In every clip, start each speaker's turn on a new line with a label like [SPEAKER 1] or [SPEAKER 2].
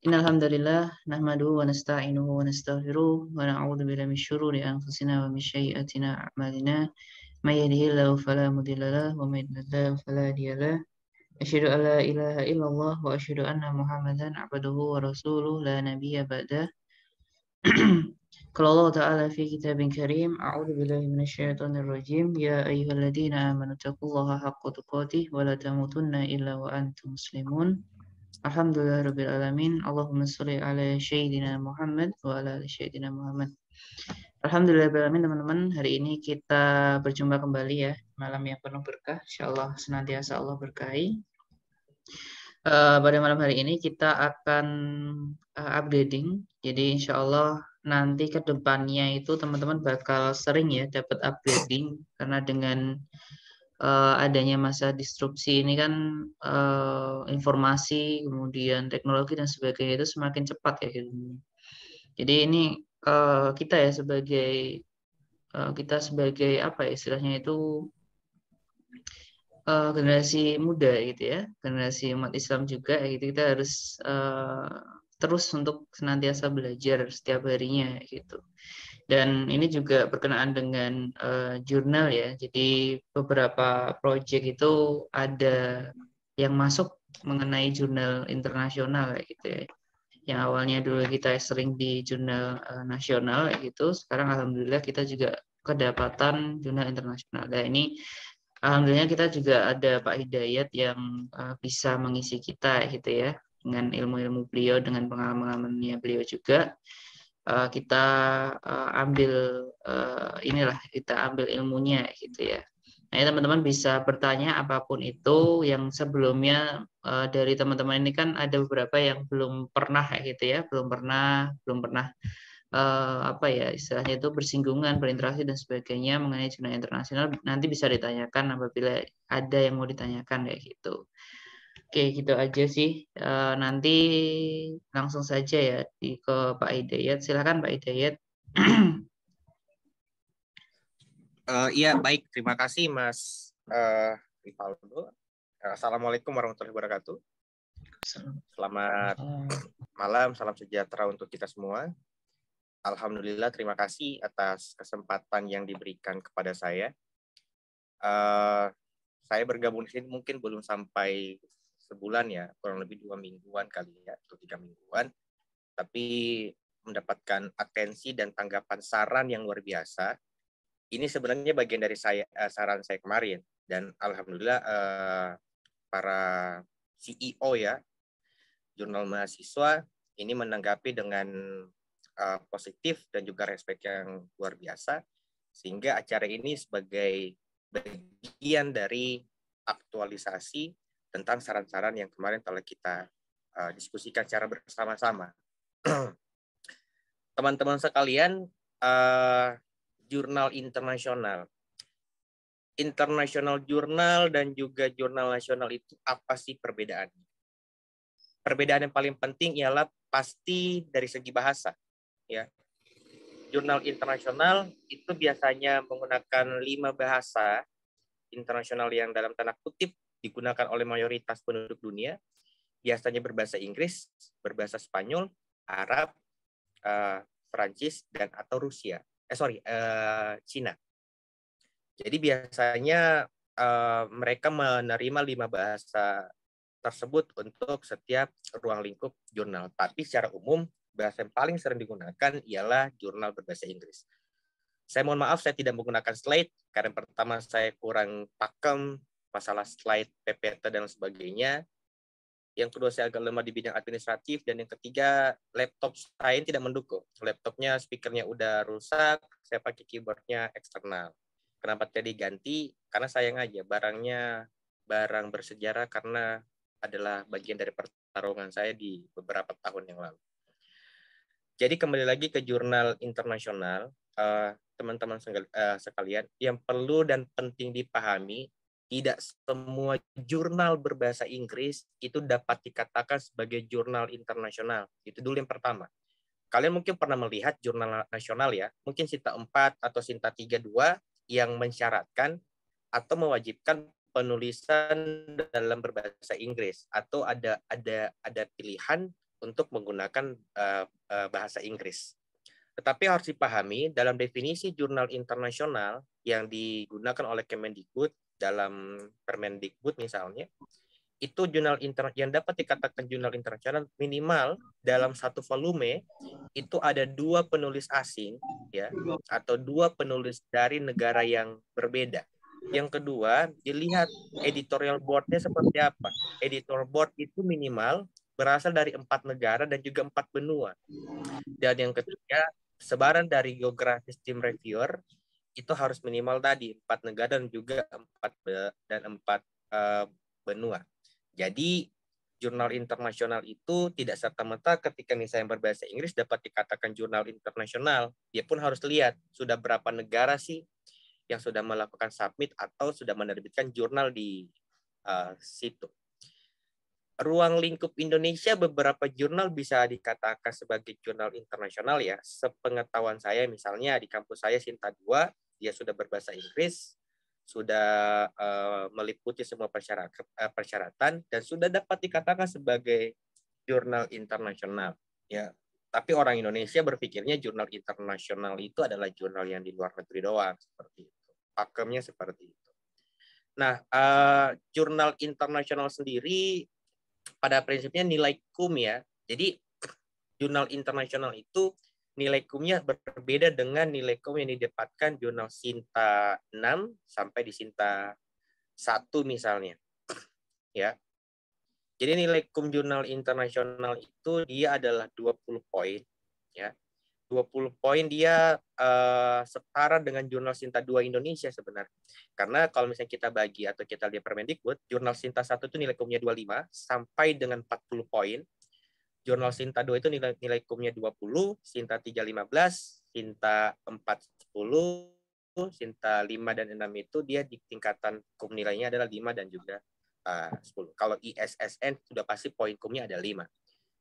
[SPEAKER 1] Innal hamdalillah nahmaduhu wa nasta'inuhu wa nastaghfiruh wa na'udzu billahi min syururi anfusina wa min sayyiati a'malina. May yahdihillahu fala mudilla lahu wa may yudlil fala hadiya lahu. Asyhadu an la ilaha illallah wa asyhadu anna Muhammadan 'abduhu wa rasuluh la nabiyya ba'dah. Qala Allah Ta'ala fi kitabin karim, a'udzu billahi minasyaitonir rajim. Ya ayyuhalladzina amanu taqullaha haqqa tuqatih wa la tamutunna illa wa antum muslimun. Alhamdulillahirabbil alamin. Allahumma sholli ala sayyidina Muhammad wa ala ali sayyidina Muhammad. Alhamdulillahirabbil alamin, teman-teman. Hari ini kita berjumpa kembali ya, malam yang penuh berkah. Insyaallah senantiasa Allah berkahi. Pada malam hari ini kita akan upgrading. Jadi insya Allah nanti ke depannya itu teman-teman bakal sering ya dapat upgrading, karena dengan adanya masa disrupsi ini kan informasi, kemudian teknologi dan sebagainya itu semakin cepat ya gitu. Jadi ini kita ya sebagai apa ya istilahnya itu, generasi muda gitu ya, generasi umat Islam juga gitu, kita harus terus untuk senantiasa belajar setiap harinya gitu. Dan ini juga berkenaan dengan jurnal ya. Jadi beberapa proyek itu ada yang masuk mengenai jurnal internasional gitu ya. Yang awalnya dulu kita sering di jurnal nasional gitu, sekarang alhamdulillah kita juga kedapatan jurnal internasional. Dan ini alhamdulillah kita juga ada Pak Hidayat yang bisa mengisi kita gitu ya, dengan ilmu-ilmu beliau, dengan pengalaman-pengalamannya beliau juga. Kita ambil kita ambil ilmunya gitu ya. Nah, teman-teman bisa bertanya apapun itu. Yang sebelumnya dari teman-teman ini kan ada beberapa yang belum pernah gitu ya, belum pernah apa ya istilahnya itu bersinggungan, berinteraksi dan sebagainya mengenai jurnal internasional. Nanti bisa ditanyakan apabila ada yang mau ditanyakan kayak gitu. Oke, gitu aja sih. Nanti langsung saja ya ke Pak Hidayat. Silakan Pak Hidayat.
[SPEAKER 2] Iya, baik. Terima kasih, Mas Rivaldo. Assalamualaikum warahmatullahi wabarakatuh. Selamat malam, salam sejahtera untuk kita semua. Alhamdulillah, terima kasih atas kesempatan yang diberikan kepada saya. Saya bergabung di sini mungkin belum sampai sebulan ya, kurang lebih 2 mingguan kali ya, atau 3 mingguan. Tapi mendapatkan atensi dan tanggapan saran yang luar biasa. Ini sebenarnya bagian dari saran saya kemarin, dan alhamdulillah para CEO ya jurnal mahasiswa ini menanggapi dengan positif dan juga respek yang luar biasa, sehingga acara ini sebagai bagian dari aktualisasi tentang saran-saran yang kemarin telah kita diskusikan secara bersama-sama. Teman-teman sekalian, jurnal internasional jurnal dan juga jurnal nasional itu apa sih perbedaannya? Perbedaan yang paling penting ialah pasti dari segi bahasa. Ya, jurnal internasional itu biasanya menggunakan 5 bahasa internasional yang dalam tanda kutip digunakan oleh mayoritas penduduk dunia. Biasanya berbahasa Inggris, berbahasa Spanyol, Arab, Prancis, dan atau Rusia. Cina. Jadi biasanya mereka menerima 5 bahasa tersebut untuk setiap ruang lingkup jurnal. Tapi secara umum, bahasa yang paling sering digunakan ialah jurnal berbahasa Inggris. Saya mohon maaf, saya tidak menggunakan slide, karena pertama saya kurang pakem masalah slide, PPT, dan sebagainya. Yang kedua, saya agak lemah di bidang administratif. Dan yang ketiga, laptop saya tidak mendukung. Laptopnya, speakernya udah rusak, saya pakai keyboardnya eksternal. Kenapa tadi ganti? Karena sayang aja, barangnya barang bersejarah karena adalah bagian dari pertarungan saya di beberapa tahun yang lalu. Jadi kembali lagi ke jurnal internasional, teman-teman sekalian, yang perlu dan penting dipahami, tidak semua jurnal berbahasa Inggris itu dapat dikatakan sebagai jurnal internasional. Itu dulu yang pertama. Kalian mungkin pernah melihat jurnal nasional ya, mungkin Sinta 4 atau Sinta 32 yang mensyaratkan atau mewajibkan penulisan dalam berbahasa Inggris, atau ada pilihan untuk menggunakan bahasa Inggris. Tetapi harus dipahami dalam definisi jurnal internasional yang digunakan oleh Kemendikbud dalam Permendikbud misalnya, itu jurnal yang dapat dikatakan jurnal internasional minimal dalam satu volume itu ada 2 penulis asing ya atau 2 penulis dari negara yang berbeda. Yang kedua, dilihat editorial board-nya seperti apa. Editor board itu minimal berasal dari 4 negara dan juga 4 benua. Dan yang ketiga, sebaran dari geografis tim reviewer itu harus minimal tadi 4 negara dan juga 4 benua. Jadi jurnal internasional itu tidak serta-merta ketika misalnya berbahasa Inggris dapat dikatakan jurnal internasional. Dia pun harus lihat sudah berapa negara sih yang sudah melakukan submit atau sudah menerbitkan jurnal di situ. Ruang lingkup Indonesia beberapa jurnal bisa dikatakan sebagai jurnal internasional ya. Sepengetahuan saya misalnya di kampus saya Sinta 2, dia sudah berbahasa Inggris, sudah meliputi semua persyaratan dan sudah dapat dikatakan sebagai jurnal internasional ya. Tapi orang Indonesia berpikirnya jurnal internasional itu adalah jurnal yang di luar negeri doang seperti itu. Pakemnya seperti itu. Nah, jurnal internasional sendiri pada prinsipnya nilai KUM ya. Jadi jurnal internasional itu nilai KUM-nya berbeda dengan nilai KUM yang didapatkan jurnal Sinta 6 sampai di Sinta 1 misalnya. Ya. Jadi nilai KUM jurnal internasional itu dia adalah 20 poin ya. 20 poin dia setara dengan jurnal Sinta 2 Indonesia sebenarnya. Karena kalau misalnya kita bagi atau kita lihat Permendikbud, jurnal Sinta 1 itu nilai KUM-nya 25 sampai dengan 40 poin. Jurnal Sinta 2 itu nilai KUM-nya 20, Sinta 3 15, Sinta 4 10, Sinta 5 dan 6 itu dia di tingkatan KUM nilainya adalah 5 dan juga 10. Kalau ISSN sudah pasti poin KUM-nya ada 5.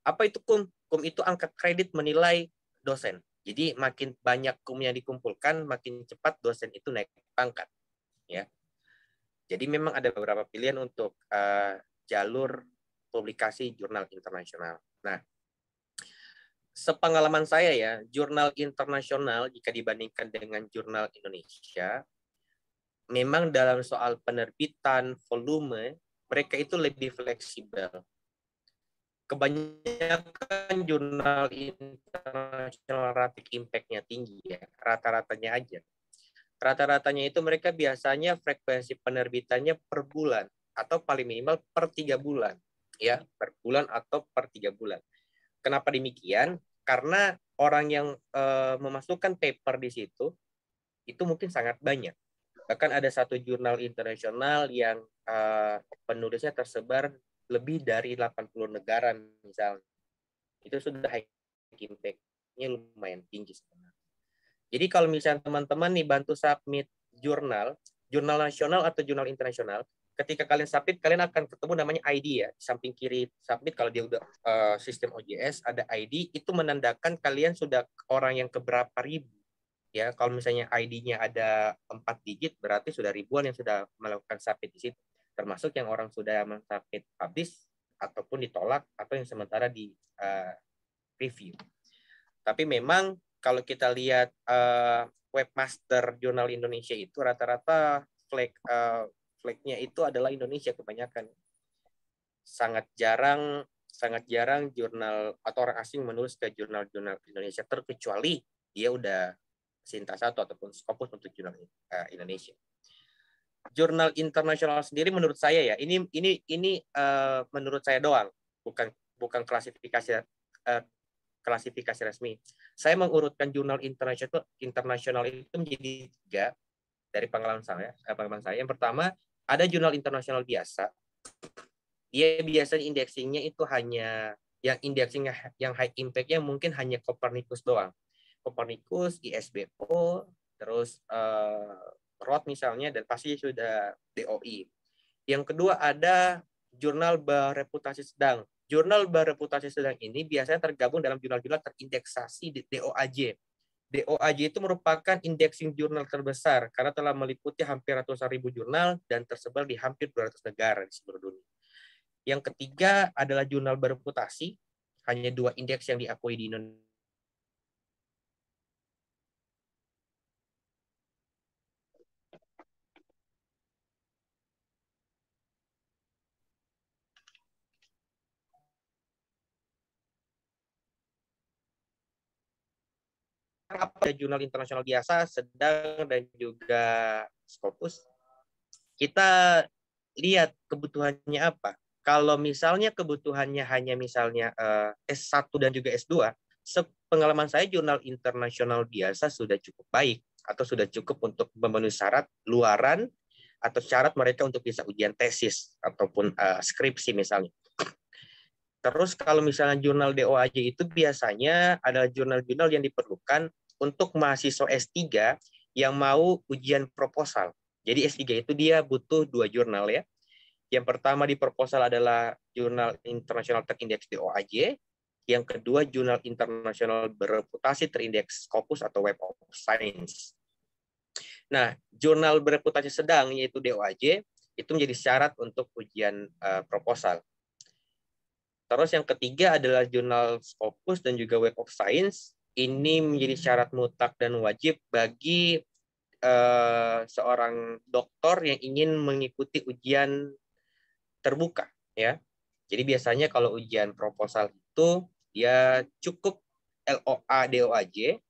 [SPEAKER 2] Apa itu KUM? KUM itu angka kredit menilai dosen. Jadi makin banyak KUM yang dikumpulkan, makin cepat dosen itu naik pangkat. Ya. Jadi memang ada beberapa pilihan untuk jalur publikasi jurnal internasional. Nah, sepengalaman saya ya, jurnal internasional jika dibandingkan dengan jurnal Indonesia, memang dalam soal penerbitan volume, mereka itu lebih fleksibel. Kebanyakan jurnal internasional rating impact-nya tinggi ya, rata-ratanya aja. Rata-ratanya itu mereka biasanya frekuensi penerbitannya per bulan atau paling minimal per 3 bulan. Ya, per bulan atau per 3 bulan. Kenapa demikian? Karena orang yang memasukkan paper di situ itu mungkin sangat banyak. Bahkan ada satu jurnal internasional yang penulisnya tersebar lebih dari 80 negara misalnya. Itu sudah high impact-nya lumayan tinggi sebenarnya. Jadi kalau misalnya teman-teman nih bantu submit jurnal nasional atau jurnal internasional, ketika kalian submit, kalian akan ketemu namanya ID ya. Di samping kiri submit, kalau dia udah sistem OJS, ada ID, itu menandakan kalian sudah orang yang keberapa ribu. Ya, kalau misalnya ID-nya ada 4 digit, berarti sudah ribuan yang sudah melakukan submit di situ. Termasuk yang orang sudah men-submit publish, ataupun ditolak, atau yang sementara di review. Tapi memang kalau kita lihat webmaster jurnal Indonesia itu rata-rata flagnya itu adalah Indonesia kebanyakan. Sangat jarang jurnal atau orang asing menulis ke jurnal-jurnal Indonesia, terkecuali dia udah Sinta 1 ataupun Scopus untuk jurnal Indonesia. Jurnal internasional sendiri menurut saya ya, ini menurut saya doang, bukan klasifikasi resmi. Saya mengurutkan jurnal internasional itu menjadi 3 dari pengalaman saya. Yang pertama, ada jurnal internasional biasa. Dia biasanya indeksingnya itu hanya yang high impact-nya mungkin hanya Copernicus doang. Copernicus, ISBO, terus ROT misalnya, dan pasti sudah DOI. Yang kedua ada jurnal berreputasi sedang. Jurnal berreputasi sedang ini biasanya tergabung dalam jurnal-jurnal terindeksasi di DOAJ. DOAJ itu merupakan indexing jurnal terbesar karena telah meliputi hampir ratusan ribu jurnal dan tersebar di hampir 200 negara di seluruh dunia. Yang ketiga adalah jurnal berreputasi. hanya 2 indeks yang diakui di Indonesia. Apa jurnal internasional biasa, sedang, dan juga Scopus, kita lihat kebutuhannya apa. Kalau misalnya kebutuhannya hanya misalnya S1 dan juga S2, sepengalaman saya jurnal internasional biasa sudah cukup baik atau sudah cukup untuk memenuhi syarat luaran atau syarat mereka untuk bisa ujian tesis ataupun skripsi misalnya. Terus kalau misalnya jurnal DOAJ itu biasanya adalah jurnal-jurnal yang diperlukan untuk mahasiswa S3 yang mau ujian proposal. Jadi S3 itu dia butuh 2 jurnal ya. Yang pertama di proposal adalah jurnal internasional terindeks DOAJ. Yang kedua jurnal internasional bereputasi terindeks Scopus atau Web of Science. Nah, jurnal bereputasi sedang yaitu DOAJ itu menjadi syarat untuk ujian proposal. Terus yang ketiga adalah jurnal Scopus dan juga Web of Science. Ini menjadi syarat mutlak dan wajib bagi seorang doktor yang ingin mengikuti ujian terbuka, ya. Jadi biasanya kalau ujian proposal itu dia cukup LOA DOAJ,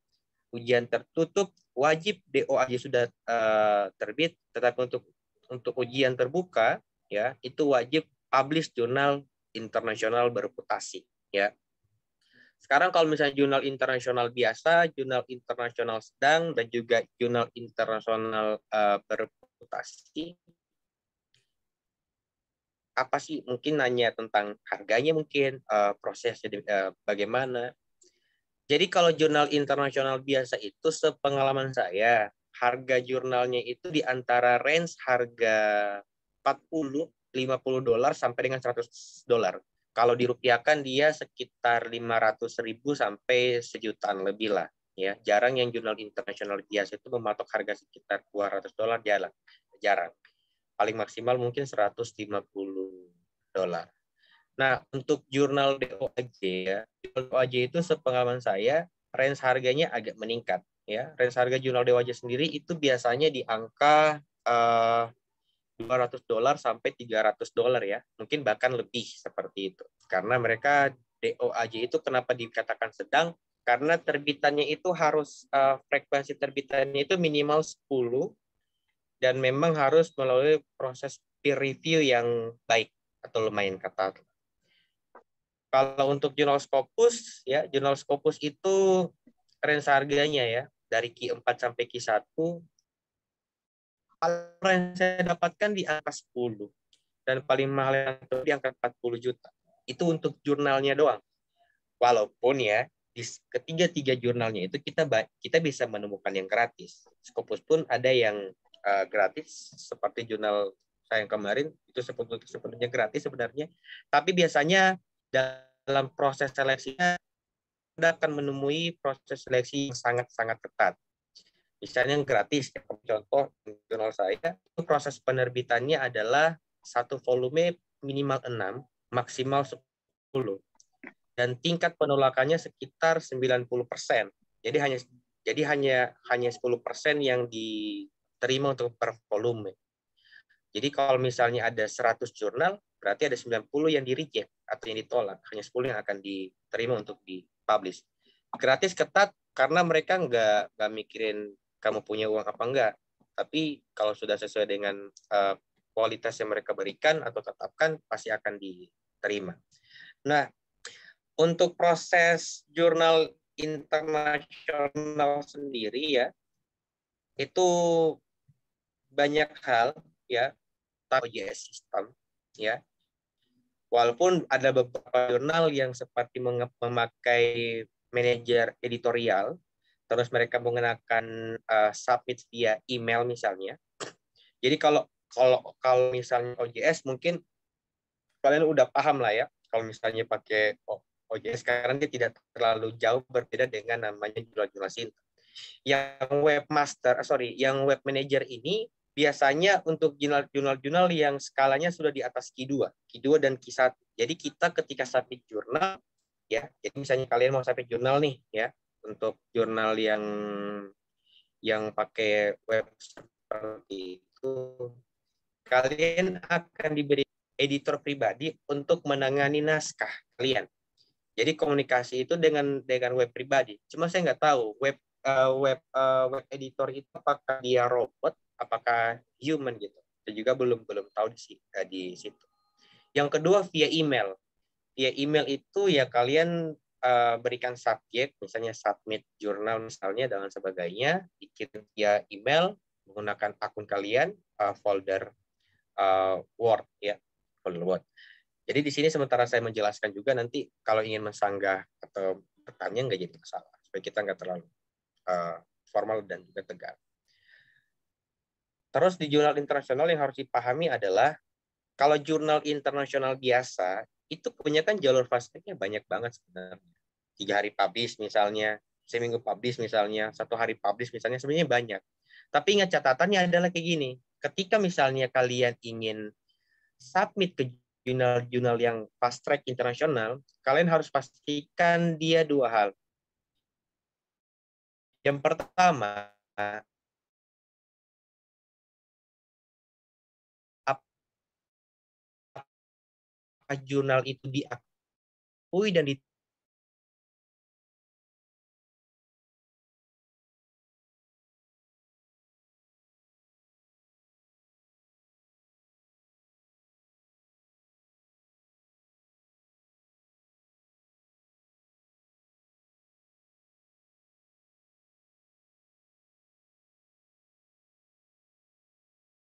[SPEAKER 2] ujian tertutup wajib DOAJ sudah terbit, tetapi untuk ujian terbuka ya itu wajib publish jurnal internasional bereputasi ya. Sekarang kalau misalnya jurnal internasional biasa, jurnal internasional sedang, dan juga jurnal internasional bereputasi, apa sih? Mungkin nanya tentang harganya mungkin, prosesnya bagaimana. Jadi kalau jurnal internasional biasa itu sepengalaman saya, harga jurnalnya itu di antara range harga 40, $50 sampai dengan $100. Kalau dirupiahkan dia sekitar 500.000 sampai sejutaan lebih lah. Ya, jarang yang jurnal internasional biasa itu mematok harga sekitar $200 jarang. Paling maksimal mungkin $150. Nah, untuk jurnal DOAJ ya, jurnal DOAJ itu sepengalaman saya range harganya agak meningkat ya. Range harga jurnal DOAJ sendiri itu biasanya di angka $200 sampai $300 ya. Mungkin bahkan lebih seperti itu. Karena mereka DOAJ itu kenapa dikatakan sedang? Karena terbitannya itu harus frekuensi terbitannya itu minimal 10 dan memang harus melalui proses peer review yang baik atau lumayan ketat. Kalau untuk jurnal Scopus ya, jurnal Scopus itu range harganya ya dari Q4 sampai Q1 yang saya dapatkan di angka 10 dan paling mahal itu di angka 40 juta. Itu untuk jurnalnya doang. Walaupun ya di ketiga jurnalnya itu kita bisa menemukan yang gratis. Scopus pun ada yang gratis seperti jurnal saya yang kemarin itu sepenuhnya gratis sebenarnya. Tapi biasanya dalam proses seleksinya kita akan menemui proses seleksi yang sangat-sangat ketat. Misalnya yang gratis, contoh jurnal saya, itu proses penerbitannya adalah satu volume minimal 6, maksimal 10. Dan tingkat penolakannya sekitar 90%. Jadi hanya 10% yang diterima untuk per volume. Jadi kalau misalnya ada 100 jurnal, berarti ada 90 yang di-reject atau yang ditolak. Hanya 10 yang akan diterima untuk di-publish. Gratis ketat karena mereka nggak mikirin kamu punya uang apa enggak. Tapi kalau sudah sesuai dengan kualitas yang mereka berikan atau tetapkan, pasti akan diterima. Nah, untuk proses jurnal internasional sendiri ya, itu banyak hal ya, OJS system ya. Walaupun ada beberapa jurnal yang seperti memakai manajer editorial, terus mereka menggunakan submit via email misalnya. Jadi kalau misalnya OJS mungkin kalian udah paham lah ya. Kalau misalnya pakai OJS sekarang dia tidak terlalu jauh berbeda dengan namanya jurnal-jurnal Sinta. Yang web manager ini biasanya untuk jurnal-jurnal yang skalanya sudah di atas Q2 dan Q1. Jadi kita ketika submit jurnal, ya. Jadi misalnya kalian mau submit jurnal nih ya, untuk jurnal yang pakai web seperti itu, kalian akan diberi editor pribadi untuk menangani naskah kalian. Jadi komunikasi itu dengan web pribadi. Cuma saya nggak tahu web editor itu apakah dia robot, apakah human gitu. Saya juga belum tahu di situ. Yang kedua via email. Via email itu ya kalian berikan subjek, misalnya submit jurnal misalnya dan sebagainya, dikirim via email menggunakan akun kalian, folder Word ya, folder Word. Jadi di sini sementara saya menjelaskan juga, nanti kalau ingin mensanggah atau bertanya nggak jadi masalah, supaya kita nggak terlalu formal dan juga tegang. Terus di jurnal internasional yang harus dipahami adalah kalau jurnal internasional biasa itu kebanyakan jalur fast track-nya banyak banget sebenarnya. 3 hari publish misalnya, seminggu publish misalnya, 1 hari publish misalnya, sebenarnya banyak. Tapi ingat catatannya adalah kayak gini, ketika misalnya kalian ingin submit ke jurnal-jurnal yang fast track internasional, kalian harus pastikan dia 2 hal. Yang pertama, apakah jurnal itu diakui dan